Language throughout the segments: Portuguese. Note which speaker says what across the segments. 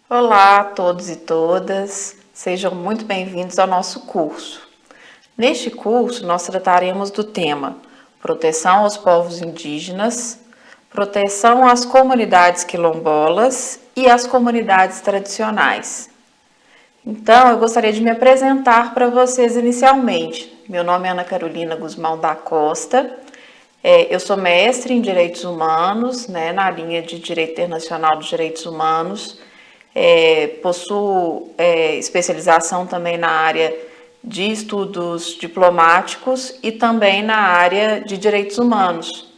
Speaker 1: Olá a todos e todas, sejam muito bem-vindos ao nosso curso. Neste curso, nós trataremos do tema Proteção aos povos indígenas, proteção às comunidades quilombolas e às comunidades tradicionais. Então, eu gostaria de me apresentar para vocês inicialmente. Meu nome é Ana Carolina Guzmão da Costa, eu sou mestre em Direitos Humanos, na linha de Direito Internacional dos Direitos Humanos. Possuo especialização também na área de estudos diplomáticos e também na área de direitos humanos.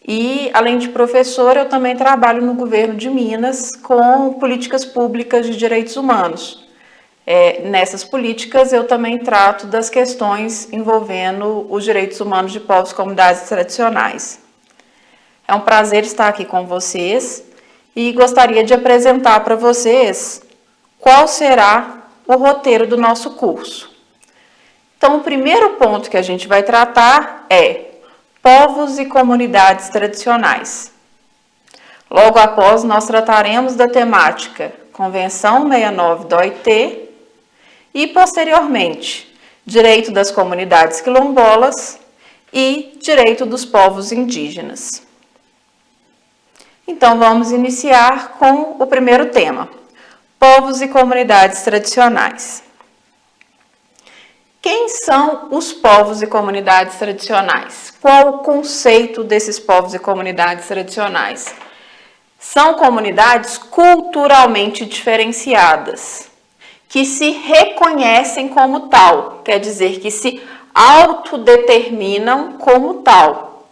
Speaker 1: E, além de professora, eu também trabalho no governo de Minas com políticas públicas de direitos humanos. Nessas políticas, eu também trato das questões envolvendo os direitos humanos de povos e comunidades tradicionais. É um prazer estar aqui com vocês. E gostaria de apresentar para vocês qual será o roteiro do nosso curso. Então, o primeiro ponto que a gente vai tratar é povos e comunidades tradicionais. Logo após, nós trataremos da temática Convenção 69 da OIT e, posteriormente, direito das comunidades quilombolas e direito dos povos indígenas. Então, vamos iniciar com o primeiro tema, povos e comunidades tradicionais. Quem são os povos e comunidades tradicionais? Qual o conceito desses povos e comunidades tradicionais? São comunidades culturalmente diferenciadas, que se reconhecem como tal, quer dizer, que se autodeterminam como tal,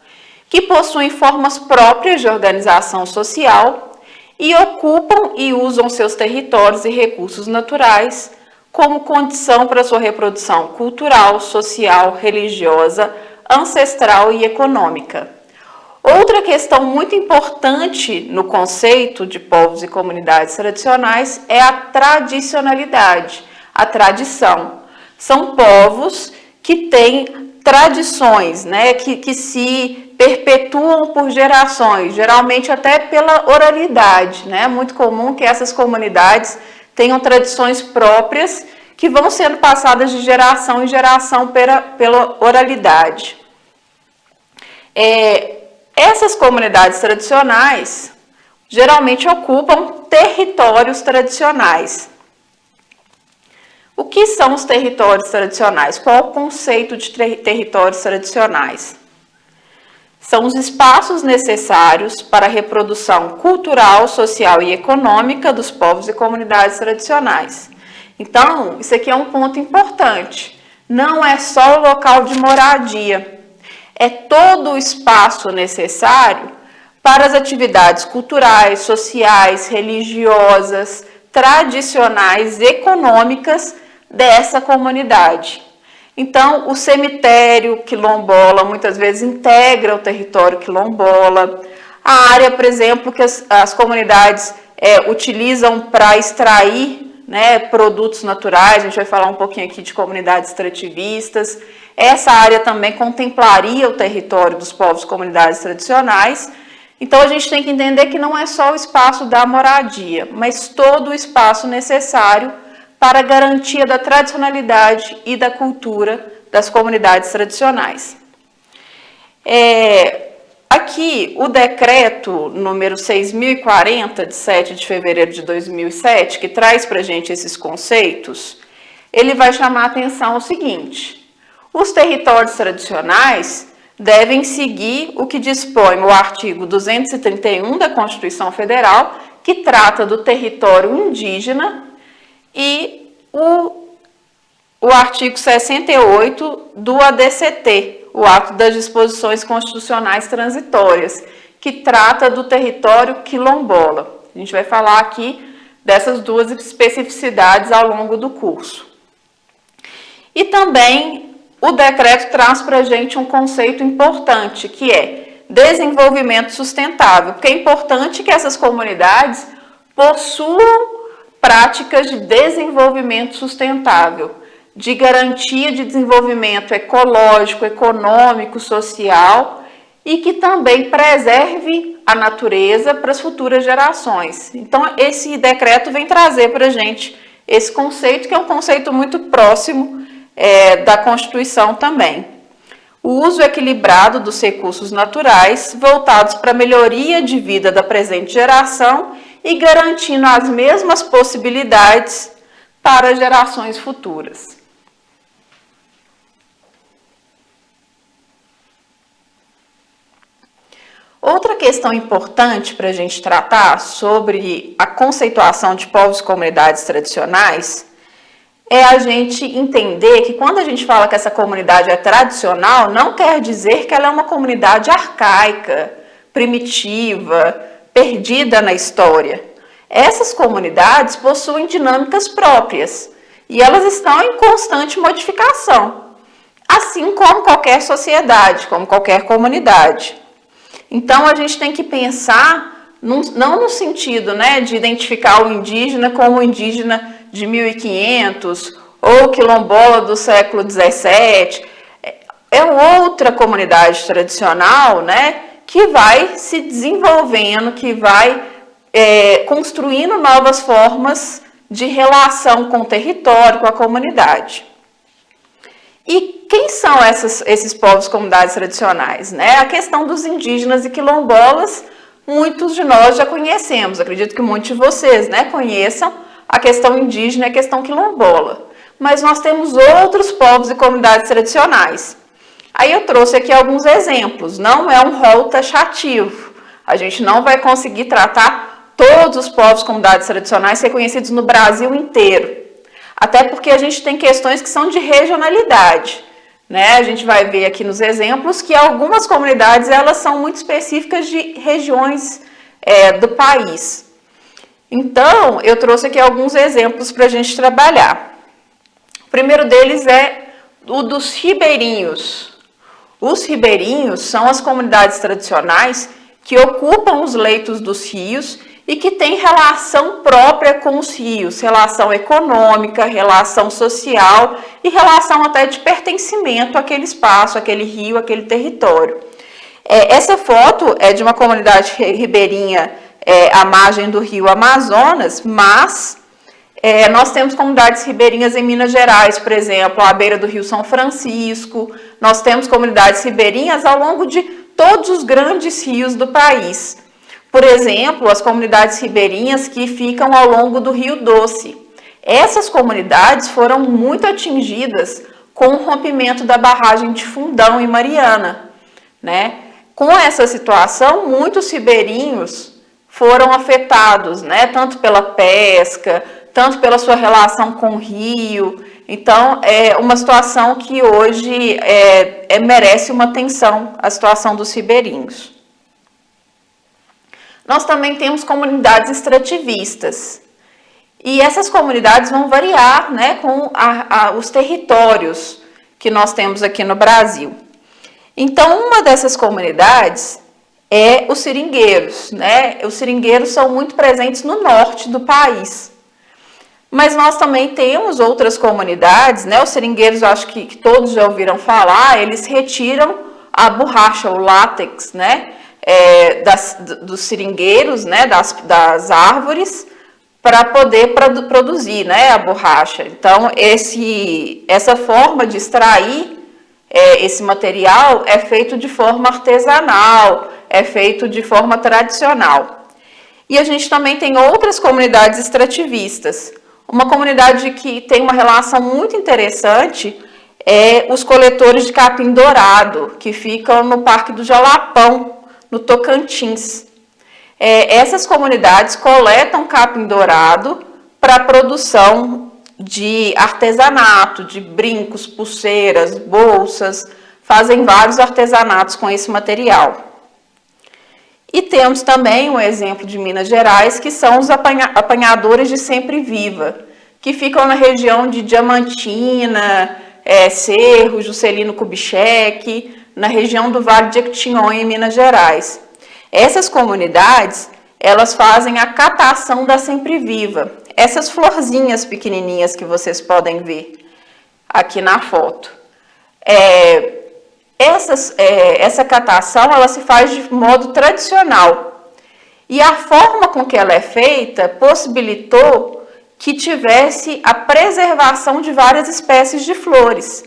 Speaker 1: que possuem formas próprias de organização social e ocupam e usam seus territórios e recursos naturais como condição para sua reprodução cultural, social, religiosa, ancestral e econômica. Outra questão muito importante no conceito de povos e comunidades tradicionais é a tradicionalidade, a tradição. São povos que têm tradições, que se perpetuam por gerações, geralmente até pela oralidade, É muito comum que essas comunidades tenham tradições próprias que vão sendo passadas de geração em geração pela oralidade. Essas comunidades tradicionais geralmente ocupam territórios tradicionais. O que são os territórios tradicionais? Qual é o conceito de territórios tradicionais? São os espaços necessários para a reprodução cultural, social e econômica dos povos e comunidades tradicionais. Então, isso aqui é um ponto importante. Não é só o local de moradia, é todo o espaço necessário para as atividades culturais, sociais, religiosas, tradicionais, econômicas dessa comunidade. Então, o cemitério quilombola muitas vezes integra o território quilombola. A área, por exemplo, que as comunidades utilizam para extrair produtos naturais, a gente vai falar um pouquinho aqui de comunidades extrativistas. Essa área também contemplaria o território dos povos e comunidades tradicionais. Então, a gente tem que entender que não é só o espaço da moradia, mas todo o espaço necessário para a garantia da tradicionalidade e da cultura das comunidades tradicionais. Aqui, o decreto número 6.040, de 7 de fevereiro de 2007, que traz para a gente esses conceitos, ele vai chamar a atenção ao seguinte: os territórios tradicionais devem seguir o que dispõe o artigo 231 da Constituição Federal, que trata do território indígena, e o artigo 68 do ADCT, o Ato das Disposições Constitucionais Transitórias, que trata do território quilombola. A gente vai falar aqui dessas duas especificidades ao longo do curso. E também o decreto traz para a gente um conceito importante, que é desenvolvimento sustentável, porque é importante que essas comunidades possuam práticas de desenvolvimento sustentável, de garantia de desenvolvimento ecológico, econômico, social e que também preserve a natureza para as futuras gerações. Então, esse decreto vem trazer para a gente esse conceito, que é um conceito muito próximo da Constituição também. O uso equilibrado dos recursos naturais, voltados para a melhoria de vida da presente geração e garantindo as mesmas possibilidades para gerações futuras. Outra questão importante para a gente tratar sobre a conceituação de povos e comunidades tradicionais é a gente entender que quando a gente fala que essa comunidade é tradicional, não quer dizer que ela é uma comunidade arcaica, primitiva, perdida na história. Essas comunidades possuem dinâmicas próprias e elas estão em constante modificação, assim como qualquer sociedade, como qualquer comunidade. Então, a gente tem que pensar, não no sentido, né, de identificar o indígena como o indígena de 1500 ou quilombola do século 17. É outra comunidade tradicional, né, que vai se desenvolvendo, que vai construindo novas formas de relação com o território, com a comunidade. E quem são esses povos e comunidades tradicionais? Né? A questão dos indígenas e quilombolas, muitos de nós já conhecemos, acredito que muitos de vocês, né, conheçam a questão indígena e a questão quilombola. Mas nós temos outros povos e comunidades tradicionais. Aí eu trouxe aqui alguns exemplos, não é um rol taxativo. A gente não vai conseguir tratar todos os povos e comunidades tradicionais reconhecidos no Brasil inteiro. Até porque a gente tem questões que são de regionalidade, né? A gente vai ver aqui nos exemplos que algumas comunidades elas são muito específicas de regiões do país. Então, eu trouxe aqui alguns exemplos para a gente trabalhar. O primeiro deles é o dos ribeirinhos. Os ribeirinhos são as comunidades tradicionais que ocupam os leitos dos rios e que tem relação própria com os rios, relação econômica, relação social e relação até de pertencimento àquele espaço, àquele rio, àquele território. Essa foto é de uma comunidade ribeirinha à margem do rio Amazonas, mas nós temos comunidades ribeirinhas em Minas Gerais, por exemplo, à beira do rio São Francisco, nós temos comunidades ribeirinhas ao longo de todos os grandes rios do país. Por exemplo, as comunidades ribeirinhas que ficam ao longo do Rio Doce. Essas comunidades foram muito atingidas com o rompimento da barragem de Fundão em Mariana, né? Com essa situação, muitos ribeirinhos foram afetados, né? Tanto pela pesca, tanto pela sua relação com o rio. Então, é uma situação que hoje merece uma atenção, a situação dos ribeirinhos. Nós também temos comunidades extrativistas. E essas comunidades vão variar, né, com os territórios que nós temos aqui no Brasil. Então, uma dessas comunidades é os seringueiros, né? Os seringueiros são muito presentes no norte do país. Mas nós também temos outras comunidades, né? Os seringueiros, eu acho que todos já ouviram falar, eles retiram a borracha, o látex, né? Dos seringueiros, né? Das árvores, para poder produzir, né? A borracha. Então, essa forma de extrair esse material é feito de forma artesanal, é feito de forma tradicional. E a gente também tem outras comunidades extrativistas. Uma comunidade que tem uma relação muito interessante é os coletores de capim dourado, que ficam no Parque do Jalapão, no Tocantins. Essas comunidades coletam capim dourado para a produção de artesanato, de brincos, pulseiras, bolsas, fazem vários artesanatos com esse material. E temos também um exemplo de Minas Gerais, que são os apanhadores de sempre-viva, que ficam na região de Diamantina, Cerro, Juscelino Kubitschek, na região do Vale de Jequitinhonha, em Minas Gerais. Essas comunidades, elas fazem a catação da sempre-viva. Essas florzinhas pequenininhas que vocês podem ver aqui na foto. Essa catação, ela se faz de modo tradicional. E a forma com que ela é feita possibilitou que tivesse a preservação de várias espécies de flores.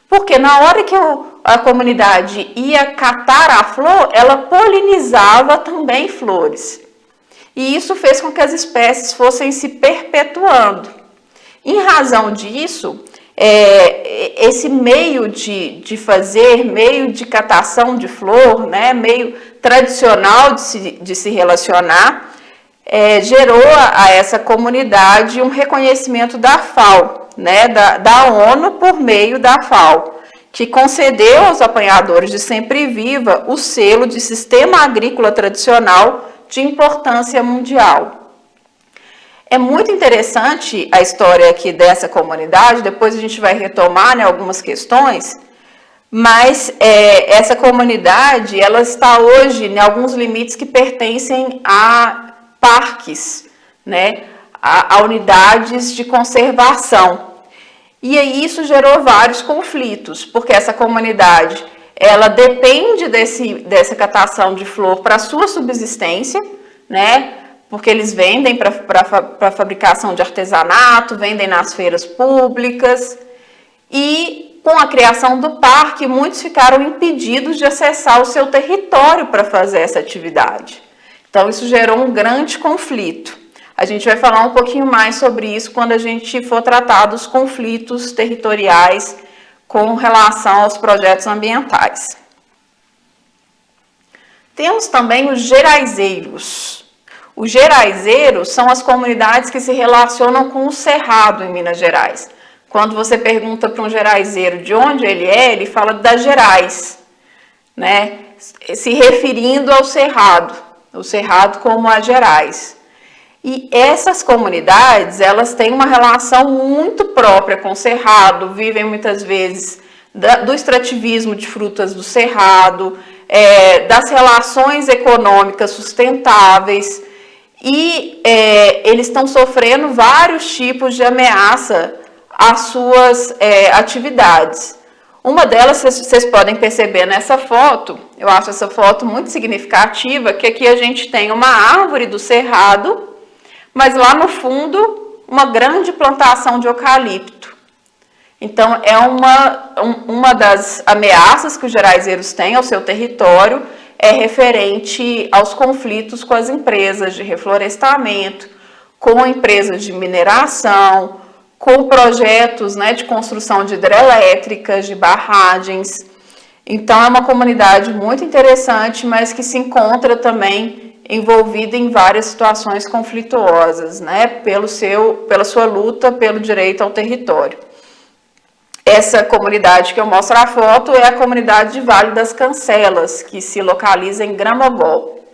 Speaker 1: Porque na hora que a comunidade ia catar a flor, ela polinizava também flores. E isso fez com que as espécies fossem se perpetuando. Em razão disso, esse meio de fazer, meio de catação de flor, né, meio tradicional de se relacionar, gerou a essa comunidade um reconhecimento da FAO, né, da ONU por meio da FAO, que concedeu aos apanhadores de sempre-viva o selo de Sistema Agrícola Tradicional de importância mundial. É muito interessante a história aqui dessa comunidade, depois a gente vai retomar, né, algumas questões, mas essa comunidade, ela está hoje em alguns limites que pertencem a parques, né, a unidades de conservação. E aí isso gerou vários conflitos, porque essa comunidade, ela depende dessa catação de flor para a sua subsistência, né, porque eles vendem para fabricação de artesanato, vendem nas feiras públicas, e com a criação do parque, muitos ficaram impedidos de acessar o seu território para fazer essa atividade. Então, isso gerou um grande conflito. A gente vai falar um pouquinho mais sobre isso quando a gente for tratar dos conflitos territoriais com relação aos projetos ambientais. Temos também os geraizeiros. Os geraizeiros são as comunidades que se relacionam com o cerrado em Minas Gerais. Quando você pergunta para um geraizeiro de onde ele é, ele fala das Gerais, né? Se referindo ao cerrado, o cerrado como as Gerais. E essas comunidades, elas têm uma relação muito própria com o cerrado, vivem muitas vezes do extrativismo de frutas do cerrado, das relações econômicas sustentáveis, e eles estão sofrendo vários tipos de ameaça às suas atividades. Uma delas, vocês podem perceber nessa foto, eu acho essa foto muito significativa, que aqui a gente tem uma árvore do cerrado, mas lá no fundo, uma grande plantação de eucalipto. Então, é uma das ameaças que os geraizeiros têm ao seu território, é referente aos conflitos com as empresas de reflorestamento, com empresas de mineração, com projetos, né, de construção de hidrelétricas, de barragens. Então, é uma comunidade muito interessante, mas que se encontra também envolvida em várias situações conflituosas, né, pela sua luta pelo direito ao território. Essa comunidade que eu mostro a foto é a comunidade de Vale das Cancelas, que se localiza em Gramogol.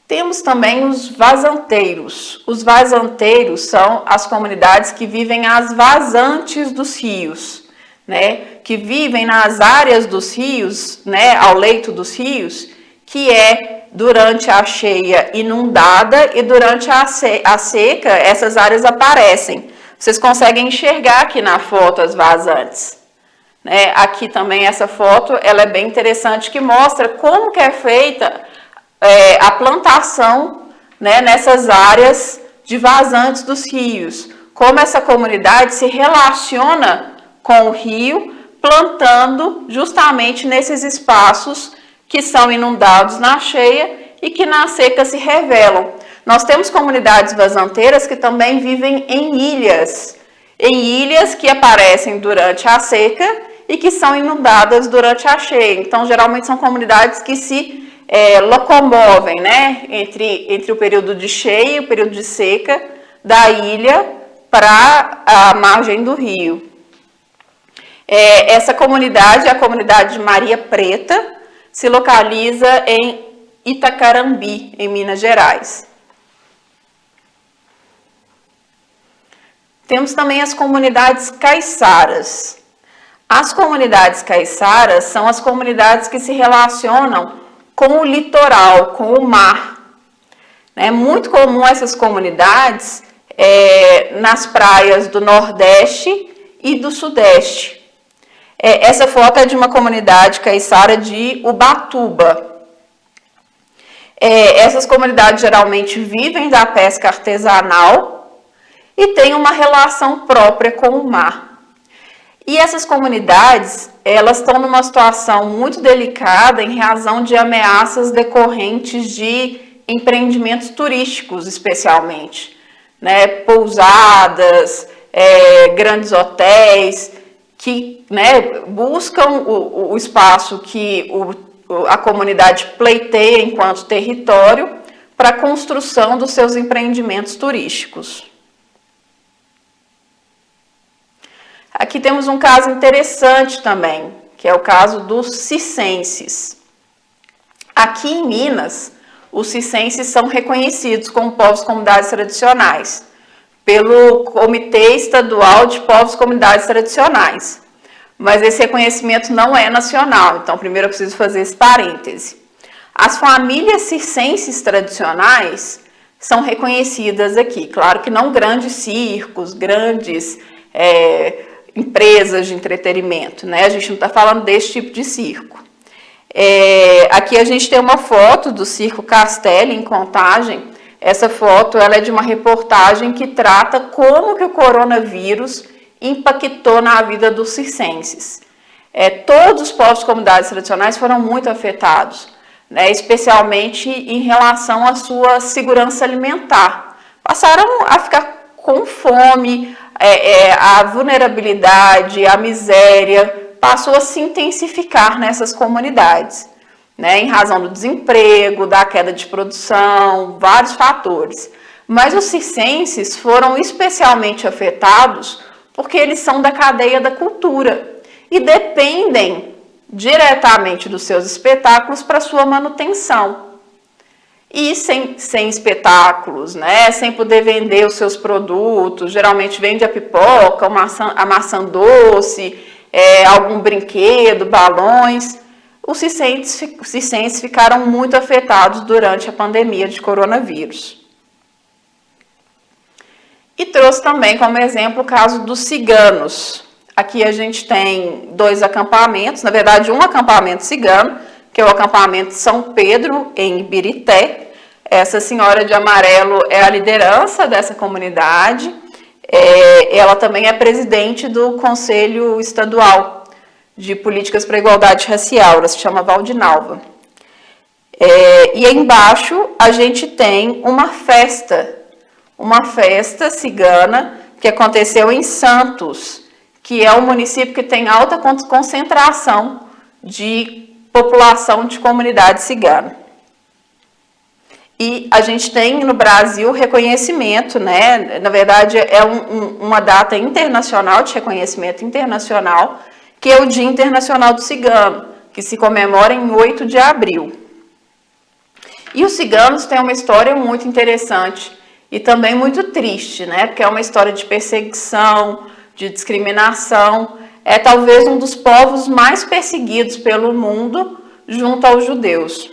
Speaker 1: Temos também os vazanteiros. Os vazanteiros são as comunidades que vivem às vazantes dos rios, né? Que vivem nas áreas dos rios, né? Ao leito dos rios, que durante a cheia inundada e durante a seca, essas áreas aparecem. Vocês conseguem enxergar aqui na foto as vazantes. Né? Aqui também essa foto, ela é bem interessante, que mostra como que é feita a plantação, né, nessas áreas de vazantes dos rios. Como essa comunidade se relaciona com o rio, plantando justamente nesses espaços que são inundados na cheia e que na seca se revelam. Nós temos comunidades vazanteiras que também vivem em ilhas que aparecem durante a seca e que são inundadas durante a cheia. Então, geralmente são comunidades que se locomovem, né, entre o período de cheia e o período de seca da ilha para a margem do rio. Essa comunidade é a comunidade de Maria Preta, se localiza em Itacarambi, em Minas Gerais. Temos também as comunidades caiçaras. As comunidades caiçaras são as comunidades que se relacionam com o litoral, com o mar. É muito comum essas comunidades nas praias do Nordeste e do Sudeste. Essa foto é de uma comunidade caiçara de Ubatuba. Essas comunidades geralmente vivem da pesca artesanal e têm uma relação própria com o mar. E essas comunidades, elas estão numa situação muito delicada em razão de ameaças decorrentes de empreendimentos turísticos, especialmente, né? Pousadas, grandes hotéis, que, né, buscam o espaço que a comunidade pleiteia enquanto território para a construção dos seus empreendimentos turísticos. Aqui temos um caso interessante também, que é o caso dos circenses. Aqui em Minas, os circenses são reconhecidos como povos comunidades tradicionais pelo Comitê Estadual de Povos e Comunidades Tradicionais. Mas esse reconhecimento não é nacional, então primeiro eu preciso fazer esse parêntese. As famílias circenses tradicionais são reconhecidas aqui. Claro que não grandes circos, grandes empresas de entretenimento, né? A gente não está falando desse tipo de circo. Aqui a gente tem uma foto do Circo Castelli, em Contagem. Essa foto ela é de uma reportagem que trata como que o coronavírus impactou na vida dos circenses. Todos os povos e comunidades tradicionais foram muito afetados, né, especialmente em relação à sua segurança alimentar. Passaram a ficar com fome, a vulnerabilidade, a miséria passou a se intensificar nessas comunidades, né, em razão do desemprego, da queda de produção, vários fatores. Mas os circenses foram especialmente afetados porque eles são da cadeia da cultura e dependem diretamente dos seus espetáculos para sua manutenção. E sem espetáculos, né, sem poder vender os seus produtos, geralmente vende a pipoca, a maçã doce, algum brinquedo, balões. Os circenses ficaram muito afetados durante a pandemia de coronavírus. E trouxe também como exemplo o caso dos ciganos. Aqui a gente tem 2 acampamentos, na verdade um acampamento cigano, que é o acampamento São Pedro, em Ibirité. Essa senhora de amarelo é a liderança dessa comunidade. Ela também é presidente do Conselho Estadual de Políticas para a Igualdade Racial, ela se chama Valdinalva. E aí embaixo a gente tem uma festa cigana que aconteceu em Santos, que é um município que tem alta concentração de população de comunidade cigana. E a gente tem no Brasil reconhecimento, né? Na verdade é uma data internacional, de reconhecimento internacional, que é o Dia Internacional do Cigano, que se comemora em 8 de abril. E os ciganos têm uma história muito interessante e também muito triste, né? Porque é uma história de perseguição, de discriminação. É talvez um dos povos mais perseguidos pelo mundo, junto aos judeus.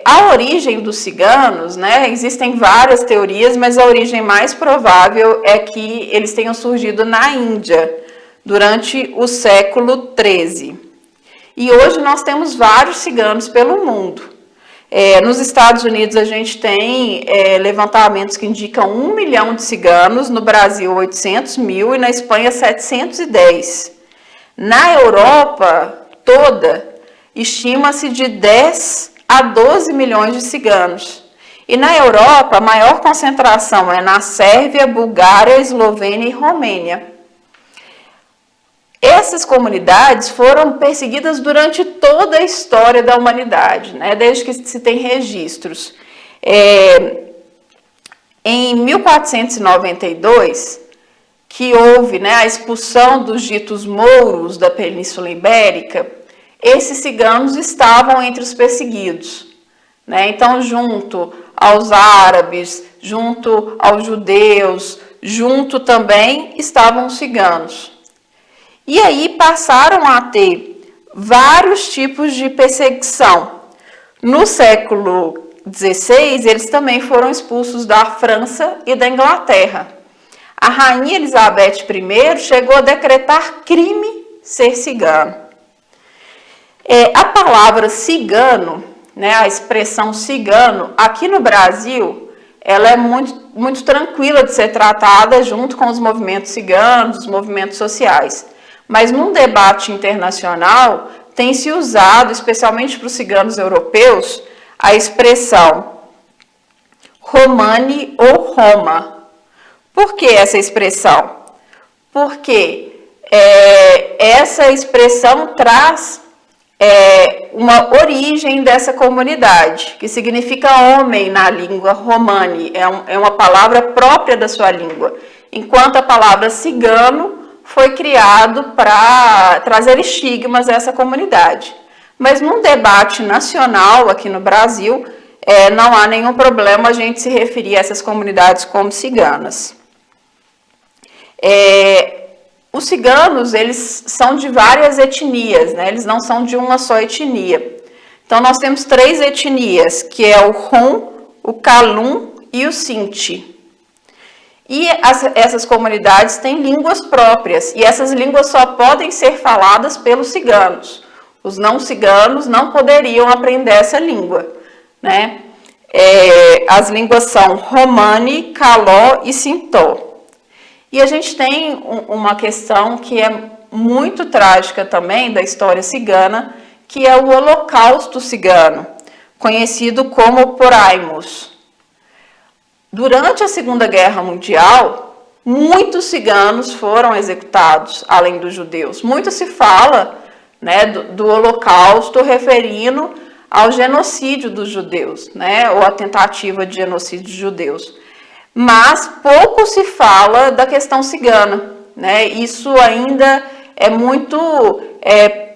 Speaker 1: A origem dos ciganos, né? Existem várias teorias, mas a origem mais provável é que eles tenham surgido na Índia, durante o século XIII. E hoje nós temos vários ciganos pelo mundo. Nos Estados Unidos a gente tem levantamentos que indicam 1 milhão de ciganos, no Brasil 800 mil e na Espanha 710. Na Europa toda, estima-se de 10 a 12 milhões de ciganos. E na Europa a maior concentração é na Sérvia, Bulgária, Eslovênia e Romênia. Essas comunidades foram perseguidas durante toda a história da humanidade, né? Desde que se tem registros. Em 1492, que houve, né, a expulsão dos ditos mouros da Península Ibérica, esses ciganos estavam entre os perseguidos, né? Então, junto aos árabes, junto aos judeus, Junto também estavam os ciganos. E aí passaram a ter vários tipos de perseguição. No século XVI, eles também foram expulsos da França e da Inglaterra. A rainha Elizabeth I chegou a decretar crime ser cigano. A palavra cigano, né, a expressão cigano, aqui no Brasil, ela é muito tranquila de ser tratada junto com os movimentos ciganos, os movimentos sociais. Mas num debate internacional, tem se usado, especialmente para os ciganos europeus, a expressão Romani ou Roma. Por que essa expressão? Porque essa expressão traz uma origem dessa comunidade, que significa homem na língua romani, é uma palavra própria da sua língua, enquanto a palavra cigano foi criado para trazer estigmas a essa comunidade. Mas num debate nacional aqui no Brasil, não há nenhum problema a gente se referir a essas comunidades como ciganas. Os ciganos, eles são de várias etnias, né? Eles não são de uma só etnia. Então, nós temos 3 etnias, que é o Rom, o Kalum e o Sinti. E essas comunidades têm línguas próprias, e essas línguas só podem ser faladas pelos ciganos. Os não ciganos não poderiam aprender essa língua, né? As línguas são Romani, Caló e Sintó. E a gente tem uma questão que é muito trágica também da história cigana, que é o Holocausto cigano, conhecido como Poraimus. Durante a Segunda Guerra Mundial, muitos ciganos foram executados, além dos judeus. Muito se fala, né, do Holocausto referindo ao genocídio dos judeus, né, ou a tentativa de genocídio dos judeus. Mas pouco se fala da questão cigana, né? Isso ainda é muito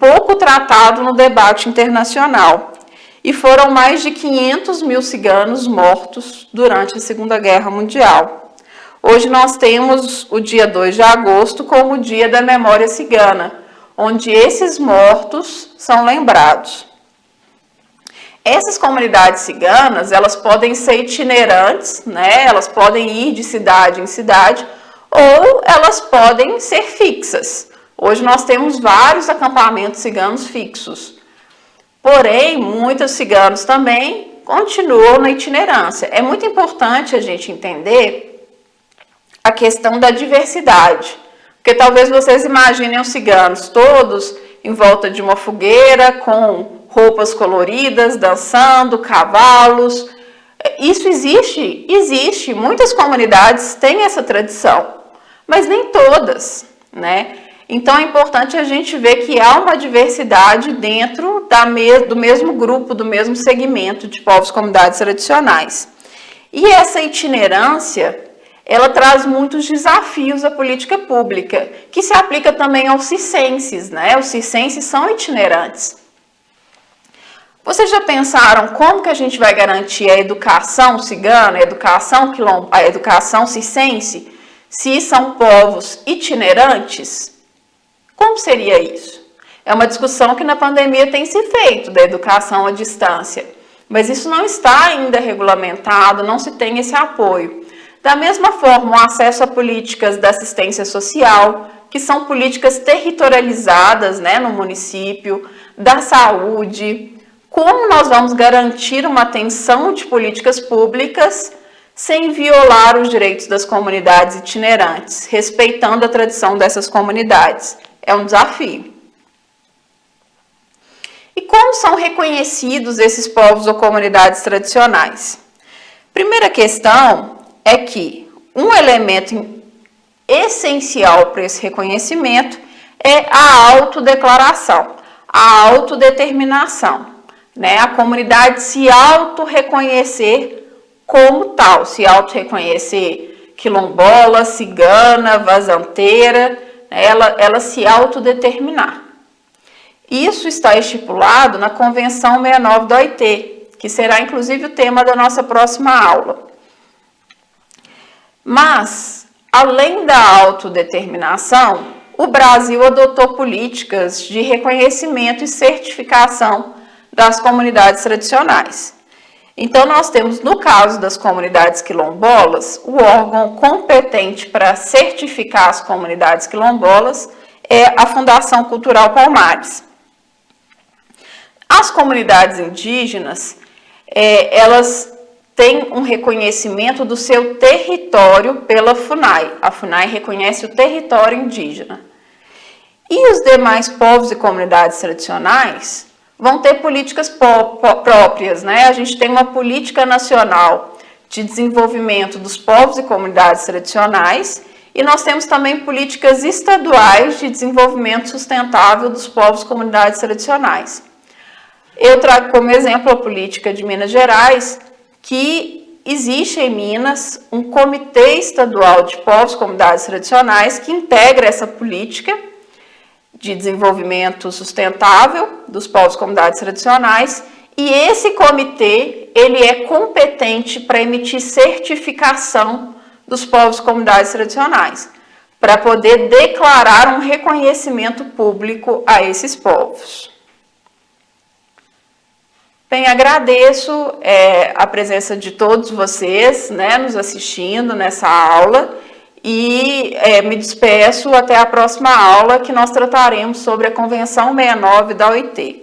Speaker 1: pouco tratado no debate internacional. E foram mais de 500 mil ciganos mortos durante a Segunda Guerra Mundial. Hoje nós temos o dia 2 de agosto como o Dia da Memória Cigana, onde esses mortos são lembrados. Essas comunidades ciganas, elas podem ser itinerantes, né? Elas podem ir de cidade em cidade, ou elas podem ser fixas. Hoje nós temos vários acampamentos ciganos fixos. Porém, muitos ciganos também continuam na itinerância. É muito importante a gente entender a questão da diversidade, porque talvez vocês imaginem os ciganos todos em volta de uma fogueira, com roupas coloridas, dançando, cavalos. Isso existe? Existe. Muitas comunidades têm essa tradição, mas nem todas, né? Então é importante a gente ver que há uma diversidade dentro do mesmo grupo, do mesmo segmento de povos e comunidades tradicionais. E essa itinerância, ela traz muitos desafios à política pública, que se aplica também aos circenses, né? Os circenses são itinerantes. Vocês já pensaram como que a gente vai garantir a educação cigana, a educação circense, se são povos itinerantes? Como seria isso? É uma discussão que na pandemia tem se feito, da educação à distância, mas isso não está ainda regulamentado, não se tem esse apoio. Da mesma forma, o acesso a políticas da assistência social, que são políticas territorializadas, né, no município, da saúde. Como nós vamos garantir uma atenção de políticas públicas sem violar os direitos das comunidades itinerantes, respeitando a tradição dessas comunidades? É um desafio. E como são reconhecidos esses povos ou comunidades tradicionais? Primeira questão é que um elemento essencial para esse reconhecimento é a autodeclaração, a autodeterminação, né? A comunidade se autorreconhecer como tal, se autorreconhecer quilombola, cigana, vazanteira, ela se autodeterminar. Isso está estipulado na Convenção 69 da OIT, que será inclusive o tema da nossa próxima aula. Mas Além da autodeterminação, o Brasil adotou políticas de reconhecimento e certificação das comunidades tradicionais. Então, nós temos, no caso das comunidades quilombolas, o órgão competente para certificar as comunidades quilombolas é a Fundação Cultural Palmares. As comunidades indígenas, elas têm um reconhecimento do seu território pela FUNAI. A FUNAI reconhece o território indígena. E os demais povos e comunidades tradicionais vão ter políticas próprias, né? A gente tem uma política nacional de desenvolvimento dos povos e comunidades tradicionais e nós temos também políticas estaduais de desenvolvimento sustentável dos povos e comunidades tradicionais. Eu trago como exemplo a política de Minas Gerais, que existe em Minas um comitê estadual de povos e comunidades tradicionais que integra essa política de desenvolvimento sustentável dos povos e comunidades tradicionais, e esse comitê, ele é competente para emitir certificação dos povos e comunidades tradicionais, para poder declarar um reconhecimento público a esses povos. Bem, agradeço a presença de todos vocês, né, nos assistindo nessa aula, e me despeço até a próxima aula, que nós trataremos sobre a Convenção 69 da OIT.